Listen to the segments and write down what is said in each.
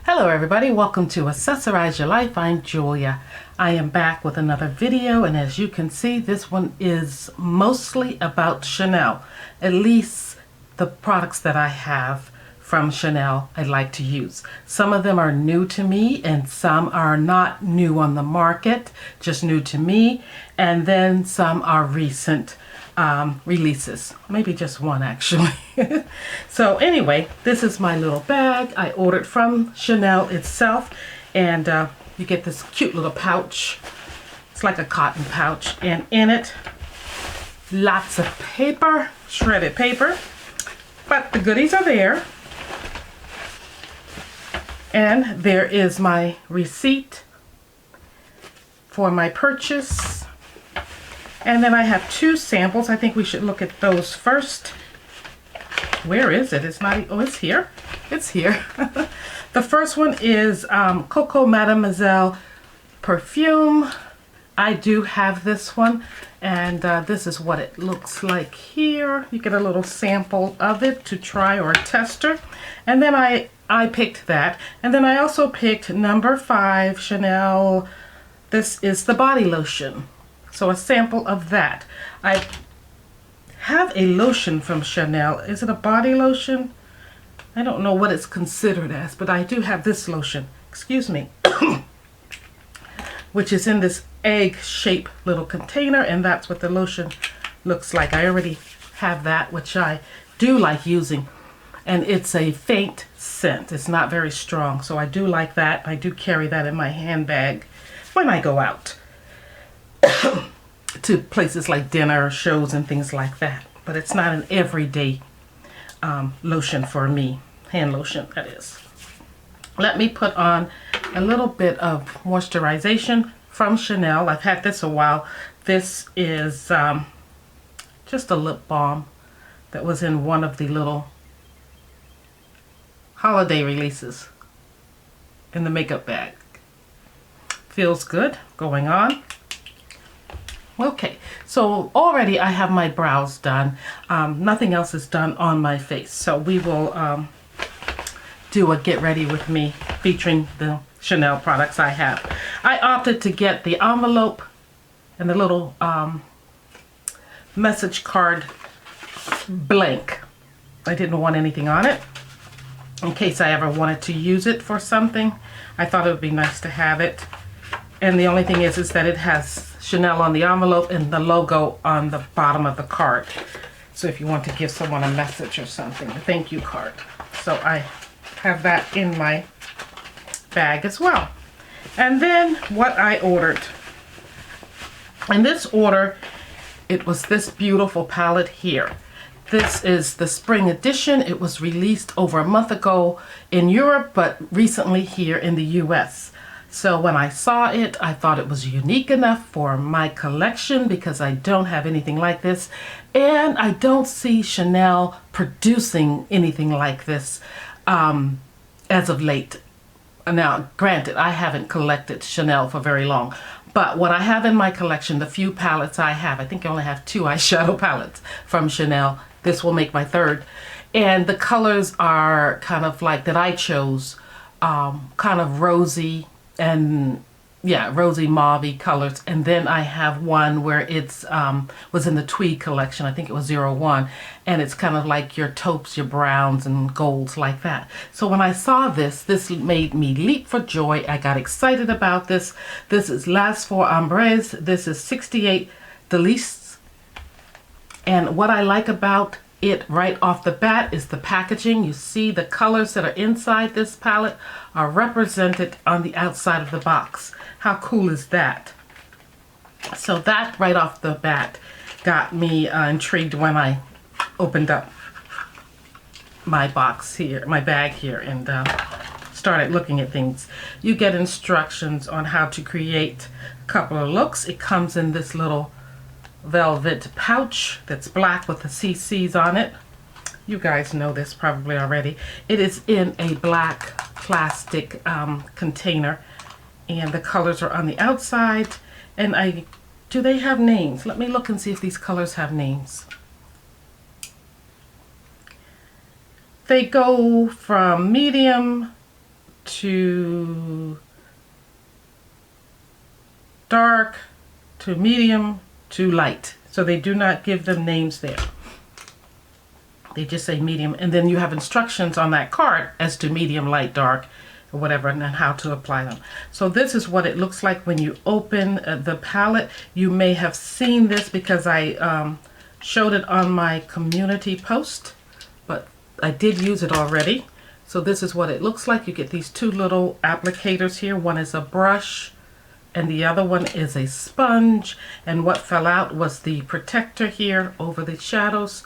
Hello everybody, welcome to Accessorize Your Life. I'm Julia. I am back with another video, and as you can see, this one is mostly about Chanel. At least the products that I have from Chanel I like to use. Some of them are new to me and some are not new on the market, just new to me, and then some are recent releases, maybe just one actually. So anyway, this is my little bag I ordered from Chanel itself, and you get this cute little pouch. It's like a cotton pouch, and in it lots of paper, shredded paper, but the goodies are there. And there is my receipt for my purchase. And then I have two samples. I think we should look at those first. Where is it? It's not, oh, it's here. It's here. The first one is Coco Mademoiselle perfume. I do have this one, and this is what it looks like here. You get a little sample of it to try, or a tester. And then I picked that. And then I also picked number 5 Chanel. This is the body lotion. So a sample of that. I have a lotion from Chanel. Is it a body lotion? I don't know what it's considered as, but I do have this lotion. Excuse me. Which is in this egg-shaped little container, and that's what the lotion looks like. I already have that, which I do like using. And it's a faint scent. It's not very strong, so I do like that. I do carry that in my handbag when I go out to places like dinner, shows, and things like that. But it's not an everyday lotion for me. Hand lotion, that is. Let me put on a little bit of moisturization from Chanel. I've had this a while. This is just a lip balm that was in one of the little holiday releases in the makeup bag. Feels good. Going on. Okay, so already I have my brows done. Nothing else is done on my face. So we will do a get ready with me featuring the Chanel products I have. I opted to get the envelope and the little message card blank. I didn't want anything on it in case I ever wanted to use it for something. I thought it would be nice to have it. And the only thing is that it has Chanel on the envelope and the logo on the bottom of the card. So if you want to give someone a message or something, a thank you card. So I have that in my bag as well. And then what I ordered. In this order, it was this beautiful palette here. This is the spring edition. It was released over a month ago in Europe, but recently here in the US. So when I saw it, I thought it was unique enough for my collection because I don't have anything like this. And I don't see Chanel producing anything like this as of late. Now, granted, I haven't collected Chanel for very long. But what I have in my collection, the few palettes I have, I think I only have 2 eyeshadow palettes from Chanel. This will make my 3rd. And the colors are kind of like, that I chose, kind of rosy, and yeah, rosy mauve colors. And then I have one where it's was in the tweed collection. I think it was 01, and it's kind of like your taupes, your browns and golds like that. So when I saw this made me leap for joy. I got excited about this. This is Lash for Ombres. This is 68 Delices. And what I like about it right off the bat is the packaging. You see the colors that are inside this palette are represented on the outside of the box. How cool is that? So that right off the bat got me intrigued when I opened up my box here, my bag here, and started looking at things. You get instructions on how to create a couple of looks. It comes in this little velvet pouch that's black with the CCs on it. You guys know this probably already. It is in a black plastic container, and the colors are on the outside. And do they have names? Let me look and see if these colors have names. They go from medium to dark to medium to light. So they do not give them names there. They just say medium, and then you have instructions on that card as to medium, light, dark, or whatever, and then how to apply them. So this is what it looks like when you open the palette. You may have seen this because I showed it on my community post, but I did use it already. So this is what it looks like. You get these two little applicators here. One is a brush and the other one is a sponge, and what fell out was the protector here over the shadows.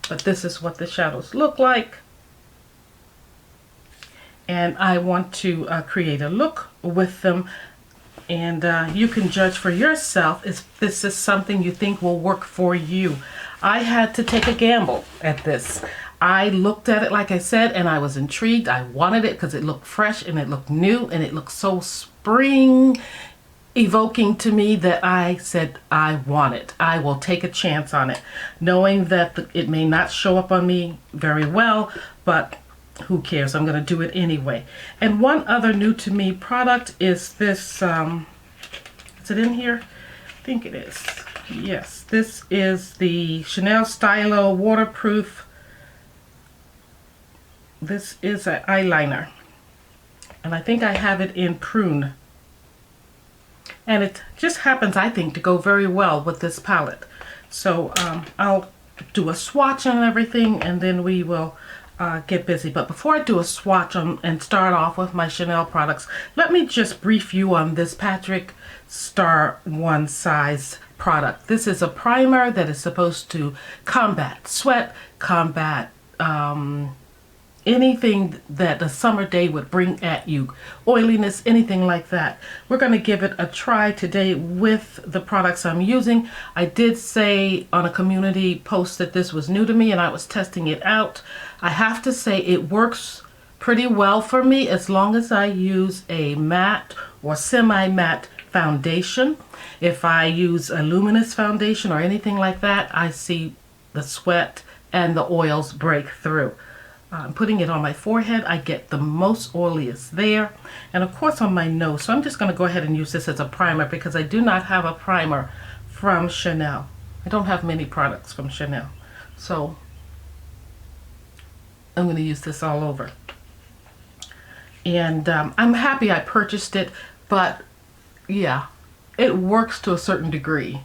But this is what the shadows look like. And I want to create a look with them, and you can judge for yourself if this is something you think will work for you. I had to take a gamble at this. I looked at it, like I said, and I was intrigued. I wanted it because it looked fresh and it looked new and it looked so spring evoking to me that I said, I want it. I will take a chance on it, knowing that it may not show up on me very well, but who cares? I'm going to do it anyway. And one other new to me product is this, is it in here? I think it is. Yes, this is the Chanel Stylo waterproof. This is an eyeliner, and I think I have it in Prune. And it just happens, I think, to go very well with this palette. So I'll do a swatch on everything, and then we will get busy. But before I do a swatch and start off with my Chanel products, let me just brief you on this Patrick Star One Size product. This is a primer that is supposed to combat sweat, combat anything that a summer day would bring at you, oiliness, anything like that. We're going to give it a try today with the products I'm using. I did say on a community post that this was new to me and I was testing it out. I have to say it works pretty well for me as long as I use a matte or semi-matte foundation. If I use a luminous foundation or anything like that, I see the sweat and the oils break through. I'm putting it on my forehead. I get the most oiliest there, and of course on my nose. So I'm just going to go ahead and use this as a primer because I do not have a primer from Chanel. I don't have many products from Chanel, so I'm going to use this all over. And I'm happy I purchased it, but yeah, it works to a certain degree.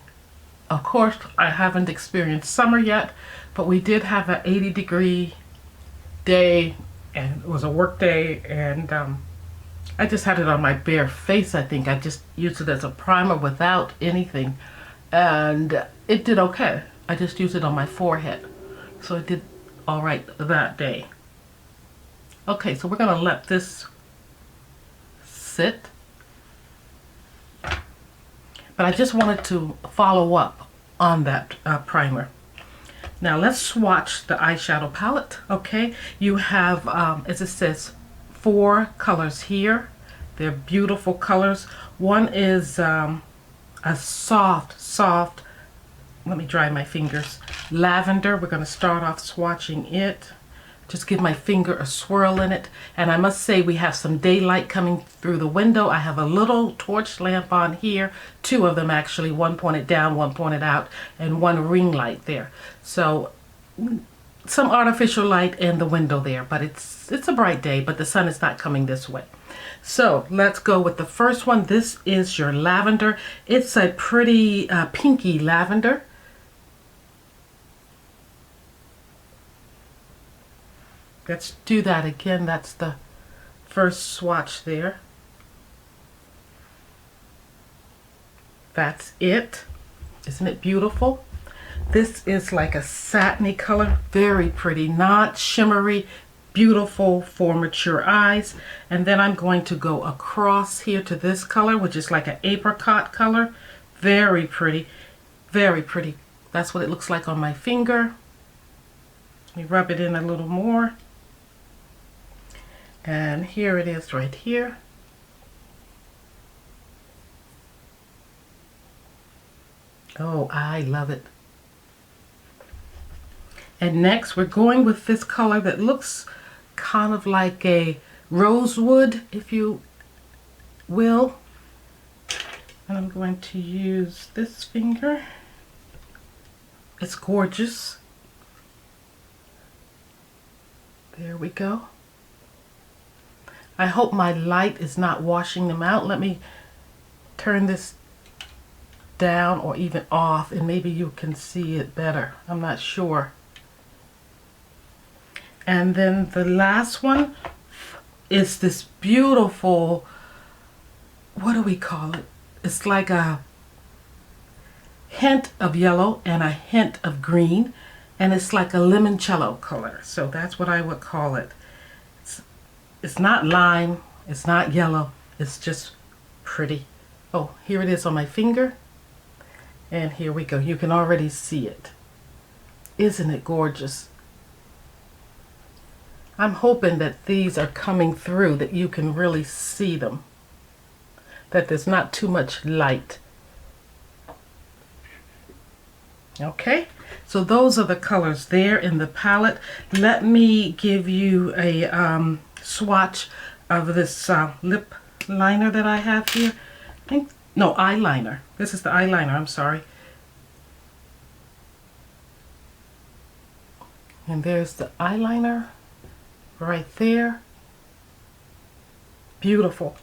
Of course, I haven't experienced summer yet, but we did have an 80-degree day, and it was a work day, and I just had it on my bare face. I think I just used it as a primer without anything, and it did okay. I just used it on my forehead, so it did all right that day. Okay, so we're gonna let this sit, but I just wanted to follow up on that primer. Now let's swatch the eyeshadow palette. Okay, you have, as it says, 4 colors here. They're beautiful colors. One is a soft, let me dry my fingers, lavender. We're going to start off swatching it. Just give my finger a swirl in it. And I must say we have some daylight coming through the window. I have a little torch lamp on here, 2 of them actually, one pointed down, one pointed out, and one ring light there. So some artificial light in the window there, but it's a bright day, but the sun is not coming this way. So let's go with the first one. This is your lavender. It's a pretty pinky lavender. Let's do that again. That's the first swatch there. That's it. Isn't it beautiful? This is like a satiny color, very pretty, not shimmery, beautiful for mature eyes. And then I'm going to go across here to this color, which is like an apricot color. Very pretty, very pretty. That's what it looks like on my finger. Let me rub it in a little more. And here it is right here. Oh, I love it. And next we're going with this color that looks kind of like a rosewood, if you will. And I'm going to use this finger. It's gorgeous. There we go. I hope my light is not washing them out. Let me turn this down or even off and maybe you can see it better. I'm not sure. And then the last one is this beautiful, what do we call it? It's like a hint of yellow and a hint of green, and it's like a limoncello color. So that's what I would call it. It's not lime, it's not yellow, it's just pretty. Oh, here it is on my finger. And here we go. You can already see it. Isn't it gorgeous? I'm hoping that these are coming through, that you can really see them, that there's not too much light. Okay, so those are the colors there in the palette. Let me give you a swatch of this lip liner that I have here. No, eyeliner. This is the eyeliner, I'm sorry. And there's the eyeliner right there. Beautiful.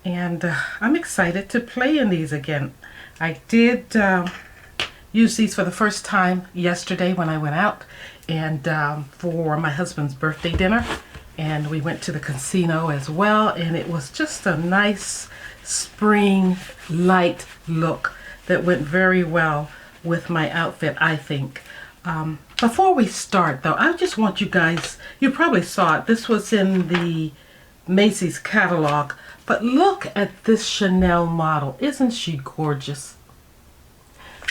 And I'm excited to play in these again. I did use these for the first time yesterday when I went out and for my husband's birthday dinner. And we went to the casino as well, and it was just a nice spring light look that went very well with my outfit, I think. Before we start though, I just want you guys, you probably saw it, this was in the Macy's catalog, but look at this Chanel model. Isn't she gorgeous?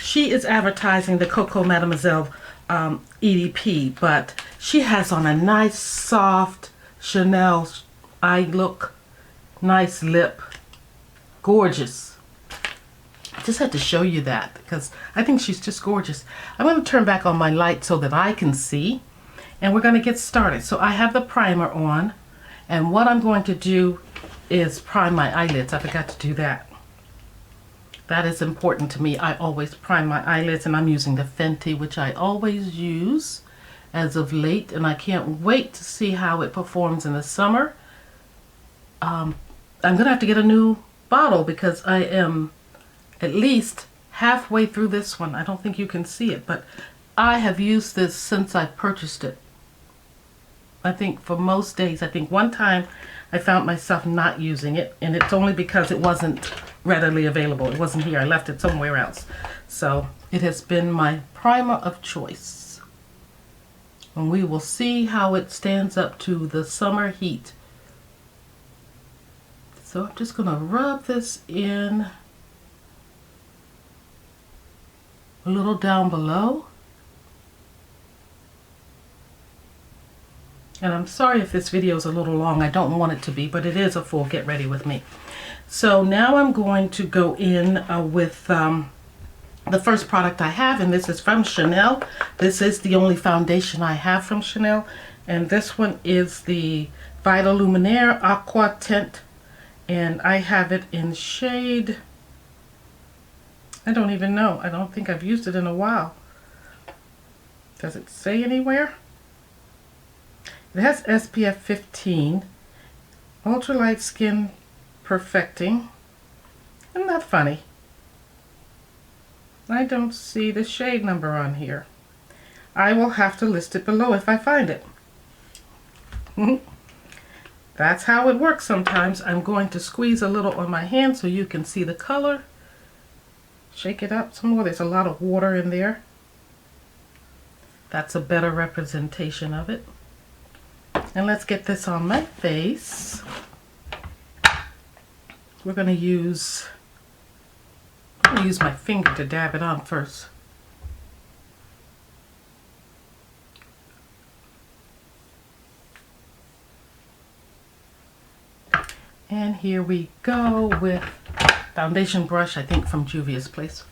She is advertising the Coco Mademoiselle EDP, but she has on a nice soft Chanel eye look, nice lip, gorgeous. I just had to show you that because I think she's just gorgeous. I'm going to turn back on my light so that I can see, and we're going to get started. So I have the primer on, and what I'm going to do is prime my eyelids. I forgot to do that. That is important to me. I always prime my eyelids, and I'm using the Fenty, which I always use as of late, and I can't wait to see how it performs in the summer. I'm going to have to get a new bottle because I am at least halfway through this one. I don't think you can see it, but I have used this since I purchased it. I think for most days. I think one time I found myself not using it, and it's only because it wasn't readily available. It wasn't here. I left it somewhere else. So it has been my primer of choice. And we will see how it stands up to the summer heat. So I'm just going to rub this in a little down below. And I'm sorry if this video is a little long. I don't want it to be, but it is a full get ready with me. So now I'm going to go in with the first product I have, and this is from Chanel. This is the only foundation I have from Chanel, and this one is the Vitalumiere Aqua Tint, and I have it in shade, I don't even know. I don't think I've used it in a while. Does it say anywhere? It has SPF 15, ultralight skin perfecting. Isn't that funny? I don't see the shade number on here. I will have to list it below if I find it. That's how it works sometimes. I'm going to squeeze a little on my hand so you can see the color. Shake it up some more. There's a lot of water in there. That's a better representation of it. And let's get this on my face. We're going to use my finger to dab it on first. And here we go with foundation brush, I think from Juvia's Place.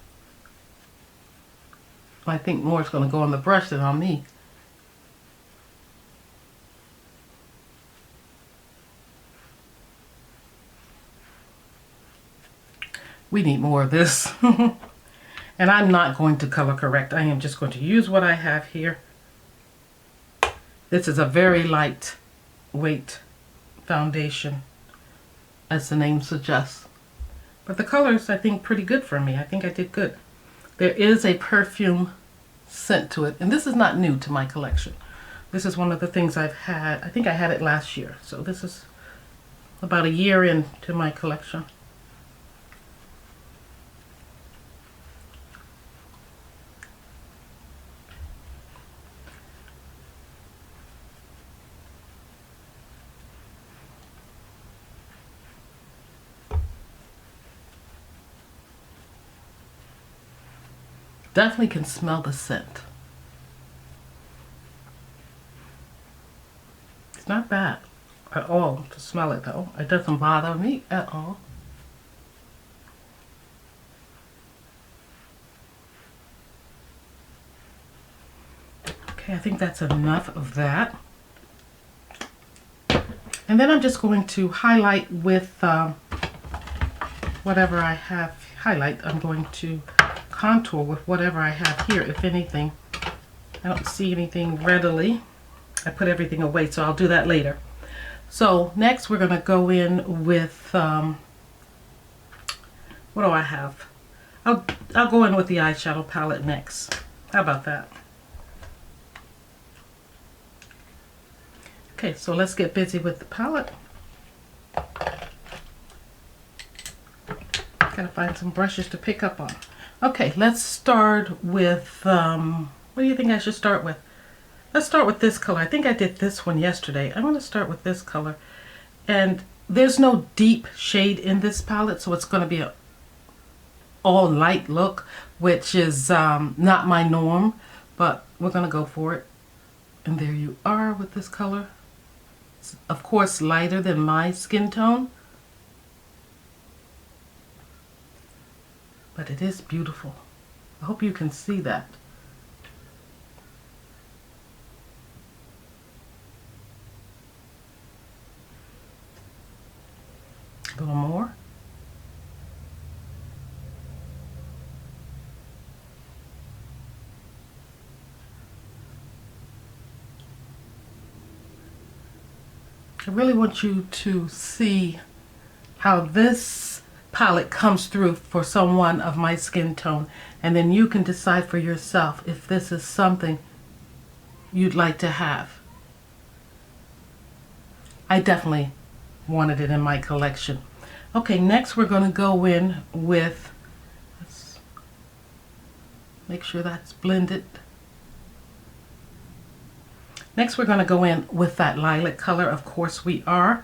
I think more is going to go on the brush than on me. We need more of this. And I'm not going to color correct. I am just going to use what I have here. This is a very lightweight foundation, as the name suggests. But the color's, I think, pretty good for me. I think I did good. There is a perfume scent to it, and this is not new to my collection. This is one of the things I've had. I think I had it last year, so this is about a year into my collection. Definitely can smell the scent. It's not bad at all to smell it though. It doesn't bother me at all. Okay, I think that's enough of that. And then I'm just going to highlight with whatever I have highlight. I'm going to contour with whatever I have here, if anything. I don't see anything readily. I put everything away, so I'll do that later. So next we're going to go in with, what do I have? I'll go in with the eyeshadow palette next. How about that? Okay, so let's get busy with the palette. Gotta find some brushes to pick up on. Okay, let's start with, what do you think I should start with? Let's start with this color. I think I did this one yesterday. I'm going to start with this color. And there's no deep shade in this palette, so it's going to be an all light look, which is not my norm, but we're going to go for it. And there you are with this color. It's, of course, lighter than my skin tone. But it is beautiful. I hope you can see that. A little more. I really want you to see how this palette comes through for someone of my skin tone, and then you can decide for yourself if this is something you'd like to have. I definitely wanted it in my collection. Okay, next we're going to go in with, let's make sure that's blended. Next we're going to go in with that lilac color. Of course we are.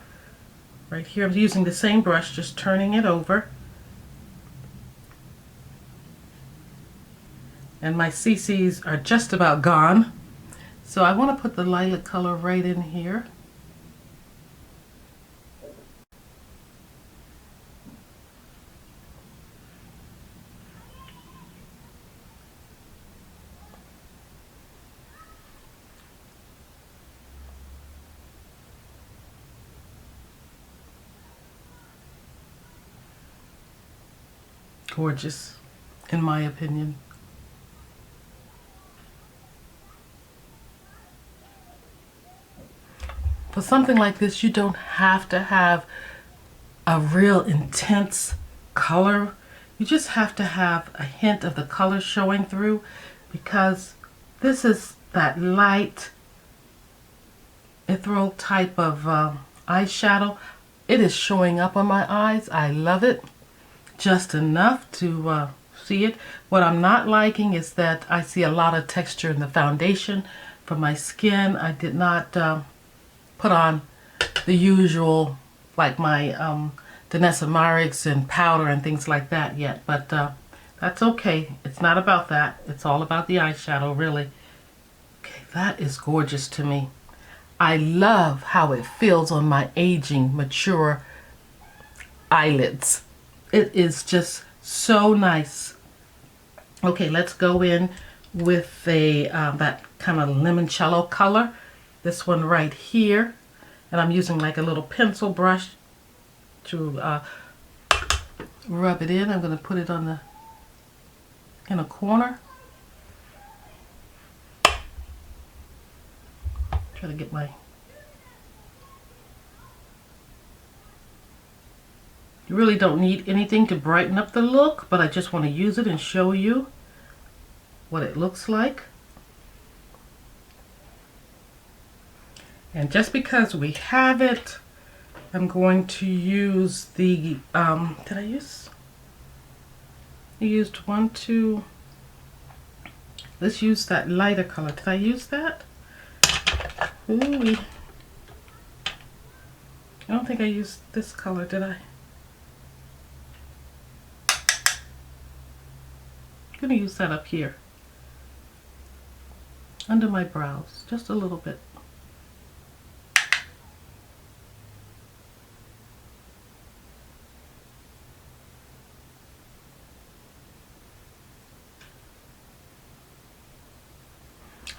Right here I'm using the same brush, just turning it over. And my CCs are just about gone. So I want to put the lilac color right in here. Gorgeous, in my opinion. For something like this, you don't have to have a real intense color. You just have to have a hint of the color showing through, because this is that light ethereal type of eyeshadow. It is showing up on my eyes. I love it. Just enough to see it. What I'm not liking is that I see a lot of texture in the foundation for my skin. I did not put on the usual, like my Delices and powder and things like that yet, but that's okay. It's not about that. It's all about the eyeshadow, really. Okay, that is gorgeous to me. I love how it feels on my aging, mature eyelids. It is just so nice. Okay, let's go in with a that kind of limoncello color. This one right here. And I'm using like a little pencil brush to rub it in. I'm going to put it on the in a corner. Try to get my You really don't need anything to brighten up the look, but I just want to use it and show you what it looks like. And just because we have it, I'm going to use the, did I used one, two, let's use that lighter color. Did I use that? Ooh, I don't think I used this color, did I? I'm going to use that up here, under my brows, just a little bit.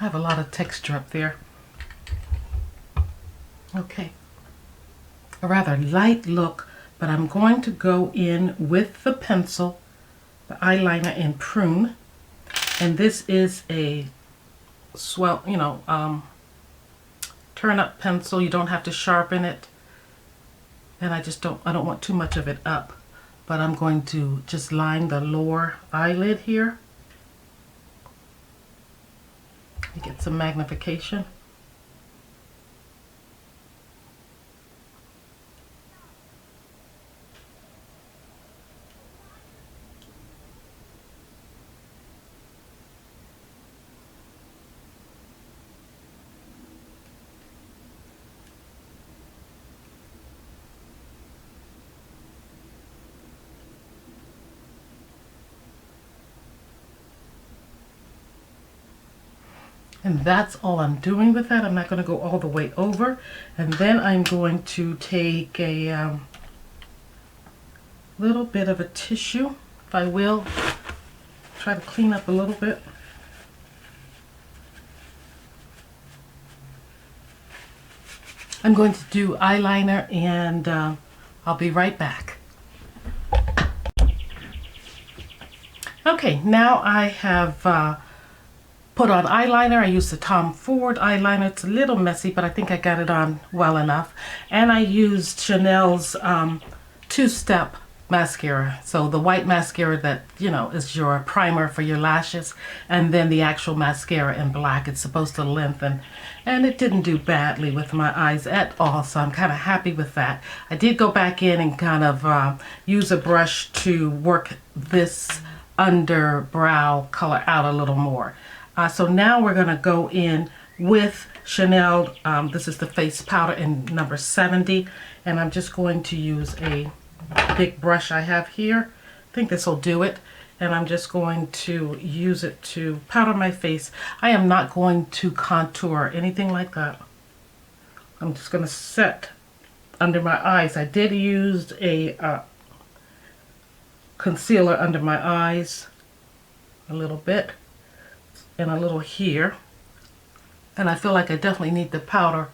I have a lot of texture up there. Okay, a rather light look, but I'm going to go in with the pencil, the eyeliner in Prune, and this is a swell, turn up pencil. You don't have to sharpen it, and I don't want too much of it up, but I'm going to just line the lower eyelid here. Get some magnification. And that's all I'm doing with that. I'm not going to go all the way over. And then I'm going to take a little bit of a tissue, if I will, try to clean up a little bit. I'm going to do eyeliner, and I'll be right back. Okay, now I have put on eyeliner. I used the Tom Ford eyeliner. It's a little messy, but I think I got it on well enough. And I used Chanel's two-step mascara. So the white mascara that, is your primer for your lashes, and then the actual mascara in black. It's supposed to lengthen. And it didn't do badly with my eyes at all, so I'm kind of happy with that. I did go back in and kind of use a brush to work this under brow color out a little more. So now we're going to go in with Chanel, this is the face powder in number 70, and I'm just going to use a big brush I have here. I think this will do it, and I'm just going to use it to powder my face. I am not going to contour or anything like that. I'm just going to set under my eyes. I did use a concealer under my eyes a little bit, and a little here, and I feel like I definitely need the powder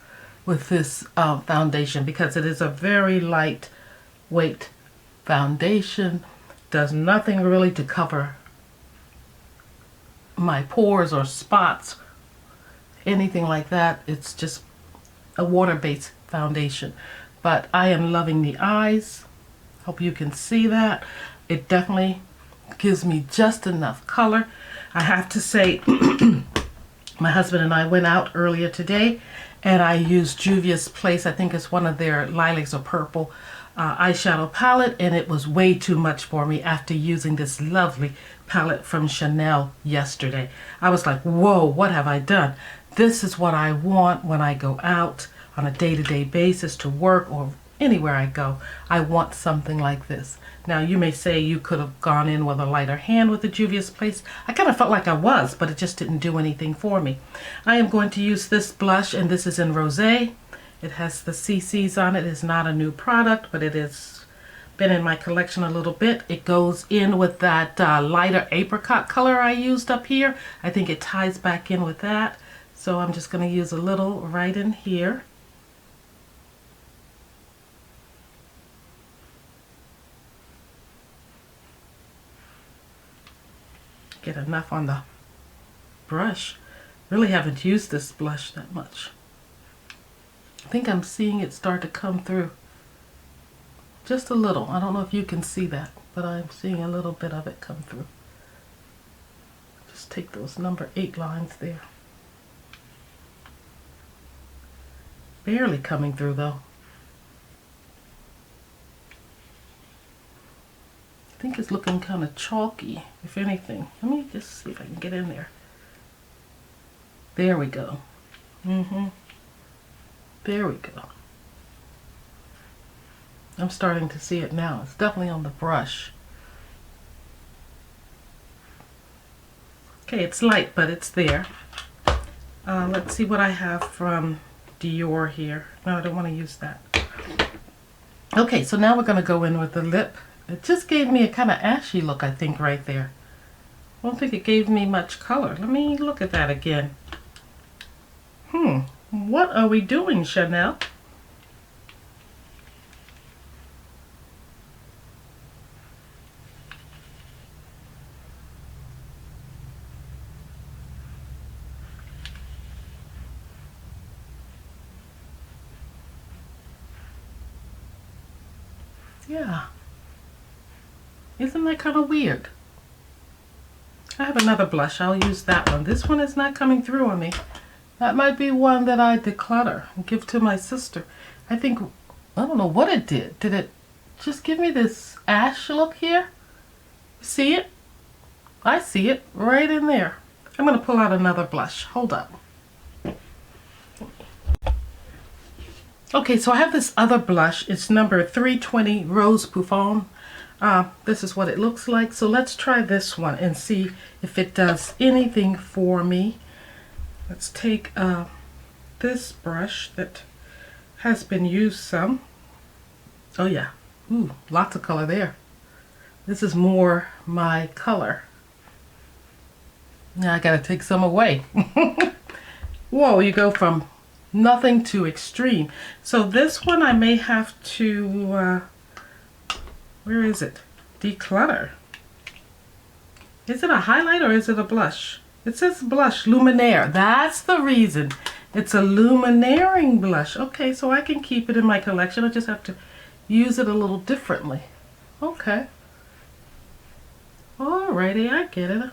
with this foundation, because it is a very lightweight foundation. Does nothing really to cover my pores or spots, anything like that. It's just a water-based foundation, but I am loving the eyes. Hope you can see that. It definitely gives me just enough color. I have to say, my husband and I went out earlier today, and I used Juvia's Place. I think it's one of their lilacs or purple eyeshadow palette, and it was way too much for me after using this lovely palette from Chanel yesterday. I was like, whoa, what have I done? This is what I want when I go out on a day-to-day basis to work or anywhere I go. I want something like this. Now, you may say you could have gone in with a lighter hand with the Juvia's Place. I kind of felt like I was, but it just didn't do anything for me. I am going to use this blush, and this is in Rosee. It has the CCs on it. It's not a new product, but it has been in my collection a little bit. It goes in with that lighter apricot color I used up here. I think it ties back in with that. So I'm just going to use a little right in here. get enough on the brush. Really haven't used this blush that much. I think I'm seeing it start to come through just a little. I don't know if you can see that, but I'm seeing a little bit of it come through. Just take those number 8 lines there. Barely coming through though. I think it's looking kind of chalky, if anything. Let me just see if I can get in there. There we go. There we go. I'm starting to see it now. It's definitely on the brush. Okay, it's light, but it's there. Let's see what I have from Dior here. No, I don't want to use that. Okay, so now we're going to go in with the lip. It just gave me a kind of ashy look, I think, right there. I don't think it gave me much color. Let me look at that again. What are we doing, Chanel? Yeah. Isn't that kind of weird? I have another blush. I'll use that one. This one is not coming through on me. That might be one that I declutter and give to my sister. I think, I don't know what it did. Did it just give me this ash look here? See it? I see it right in there. I'm going to pull out another blush. Hold up. Okay, so I have this other blush. It's number 320 Rose Profond. This is what it looks like. So let's try this one and see if it does anything for me. Let's take this brush that has been used some. Oh yeah, ooh, lots of color there. This is more my color. Now I gotta take some away. Whoa, you go from nothing to extreme. So this one I may have to, where is it? Declutter. Is it a highlight or is it a blush? It says blush, Lumiere. That's the reason. It's a luminating blush. Okay, so I can keep it in my collection. I just have to use it a little differently. Okay. Alrighty, I get it.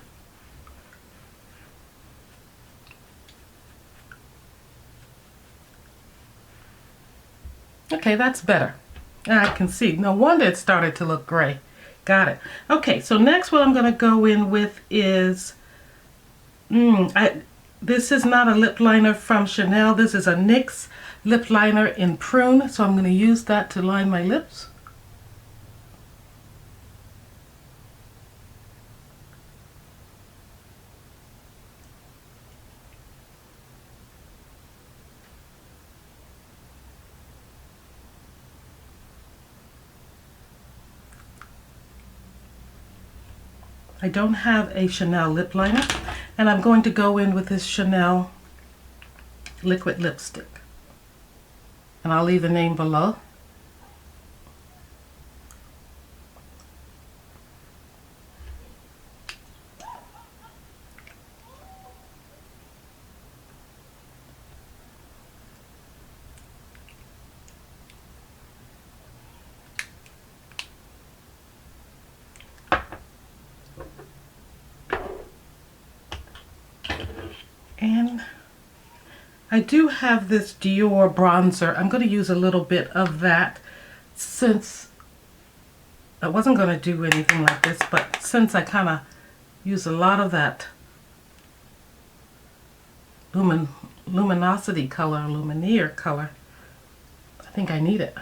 Okay, that's better. I can see. No wonder it started to look gray. Got it. Okay, so next what I'm going to go in with is, this is not a lip liner from Chanel. This is a NYX lip liner in Prune. So I'm going to use that to line my lips. I don't have a Chanel lip liner, and I'm going to go in with this Chanel liquid lipstick. And I'll leave the name below. And I do have this Dior bronzer. I'm going to use a little bit of that since I wasn't going to do anything like this, but since I kind of use a lot of that luminosity color, Lumiere color, I think I need it.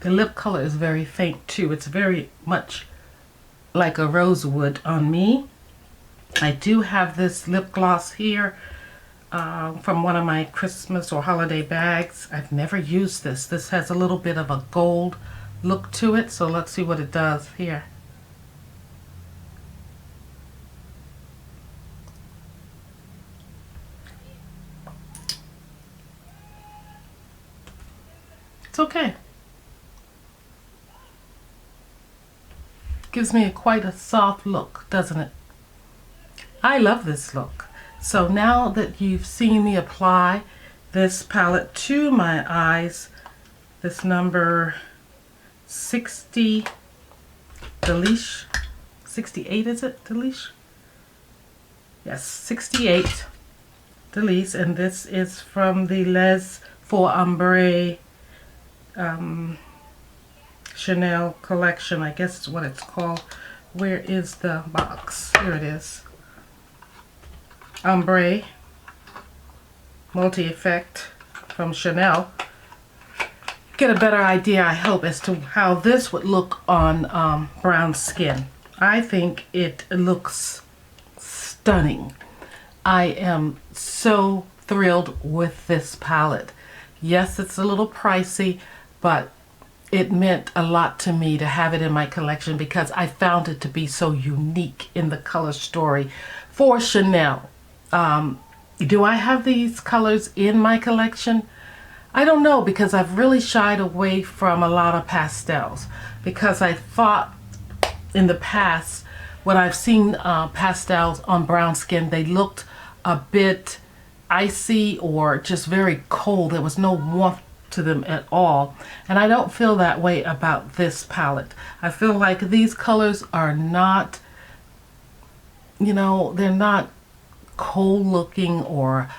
The lip color is very faint too. It's very much like a rosewood on me. I do have this lip gloss here from one of my Christmas or holiday bags. I've never used this. This has a little bit of a gold look to it, so let's see what it does here. It's okay. Gives me quite a soft look, doesn't it? I love this look. So now that you've seen me apply this palette to my eyes, this number 60 Delices, 68 is it, Delices? Yes, 68 Delices, and this is from the Les for Ombre Chanel collection, I guess is what it's called. Where is the box? Here it is. Ombre multi-effect from Chanel. Get a better idea, I hope, as to how this would look on brown skin. I think it looks stunning. I am so thrilled with this palette. Yes, it's a little pricey, but it meant a lot to me to have it in my collection because I found it to be so unique in the color story for Chanel. Do I have these colors in my collection? I don't know, because I've really shied away from a lot of pastels because I thought in the past when I've seen pastels on brown skin, they looked a bit icy or just very cold. There was no warmth to them at all, and I don't feel that way about this palette. I feel like these colors are not, you know, they're not cold looking, or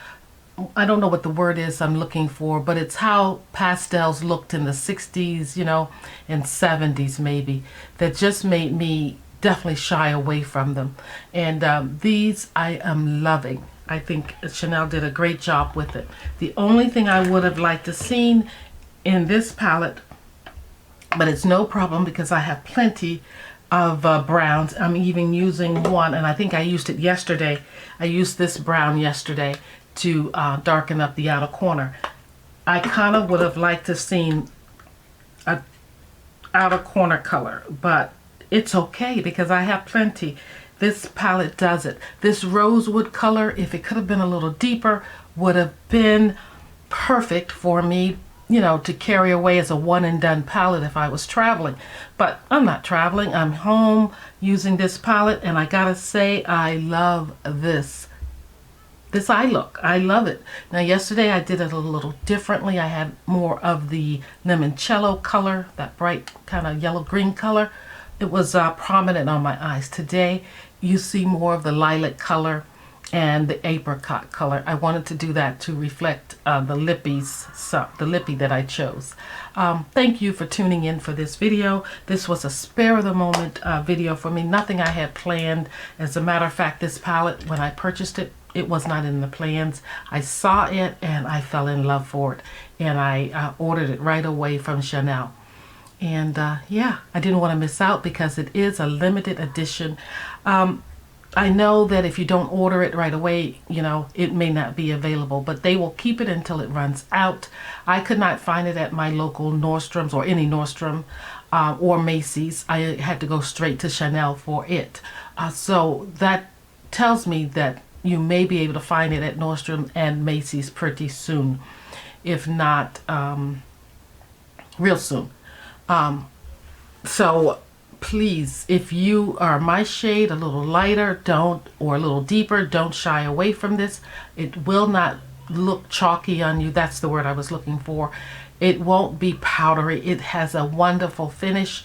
I don't know what the word is I'm looking for, but it's how pastels looked in the 60s, you know, and 70s maybe, that just made me definitely shy away from them. And these I am loving. I think Chanel did a great job with it. The only thing I would have liked to seen in this palette, but it's no problem because I have plenty of browns. I'm even using one, and I think I used it yesterday. I used this brown yesterday to darken up the outer corner. I kind of would have liked to seen a outer corner color, but it's okay because I have plenty. This palette does it. This rosewood color, if it could have been a little deeper, would have been perfect for me, you know, to carry away as a one and done palette if I was traveling. But I'm not traveling. I'm home using this palette, and I gotta say I love this eye look. I love it. Now yesterday I did it a little differently. I had more of the limoncello color, that bright kind of yellow green color. It was prominent on my eyes. Today you see more of the lilac color and the apricot color. I wanted to do that to reflect the lippie that I chose. Thank you for tuning in for this video. This was a spare of the moment video for me. Nothing I had planned. As a matter of fact, this palette, when I purchased it, it was not in the plans. I saw it and I fell in love for it, and I ordered it right away from Chanel. And yeah, I didn't want to miss out because it is a limited edition. I know that if you don't order it right away, you know, it may not be available, but they will keep it until it runs out. I could not find it at my local Nordstrom's or any Nordstrom or Macy's. I had to go straight to Chanel for it. So that tells me that you may be able to find it at Nordstrom and Macy's pretty soon, if not real soon. So please, if you are my shade, a little lighter, or a little deeper, don't shy away from this. It will not look chalky on you. That's the word I was looking for. It won't be powdery. It has a wonderful finish,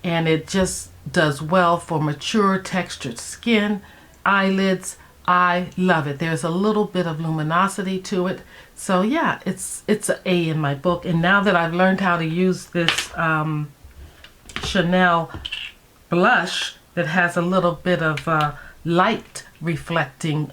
and it just does well for mature textured skin, eyelids. I love it. There's a little bit of luminosity to it. So yeah, it's an A in my book. And now that I've learned how to use this Chanel blush that has a little bit of light reflecting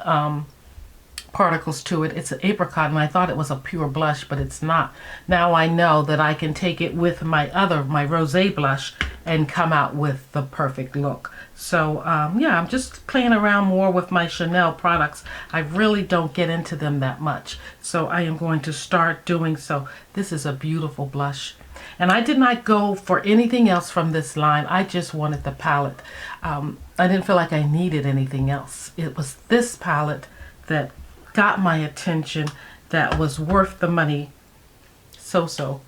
particles to it. It's an apricot, and I thought it was a pure blush, but it's not. Now I know that I can take it with my Rosee blush and come out with the perfect look. So yeah, I'm just playing around more with my Chanel products. I really don't get into them that much, so I am going to start doing so. This is a beautiful blush, and I did not go for anything else from this line. I just wanted the palette. I didn't feel like I needed anything else. It was this palette that got my attention, that was worth the money. So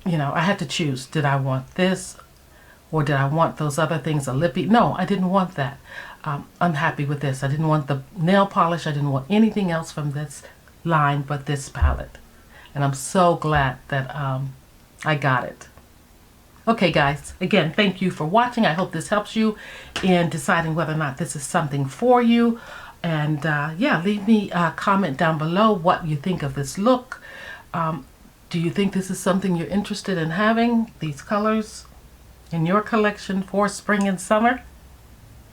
you know, I had to choose. Did I want this, or did I want those other things, a lippie? No, I didn't want that. I'm happy with this. I didn't want the nail polish. I didn't want anything else from this line but this palette. And I'm so glad that I got it. Okay guys, again, thank you for watching. I hope this helps you in deciding whether or not this is something for you. And yeah, leave me a comment down below what you think of this look. Do you think this is something you're interested in having, these colors, in your collection for spring and summer?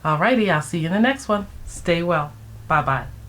Alrighty, I'll see you in the next one. Stay well. Bye-bye.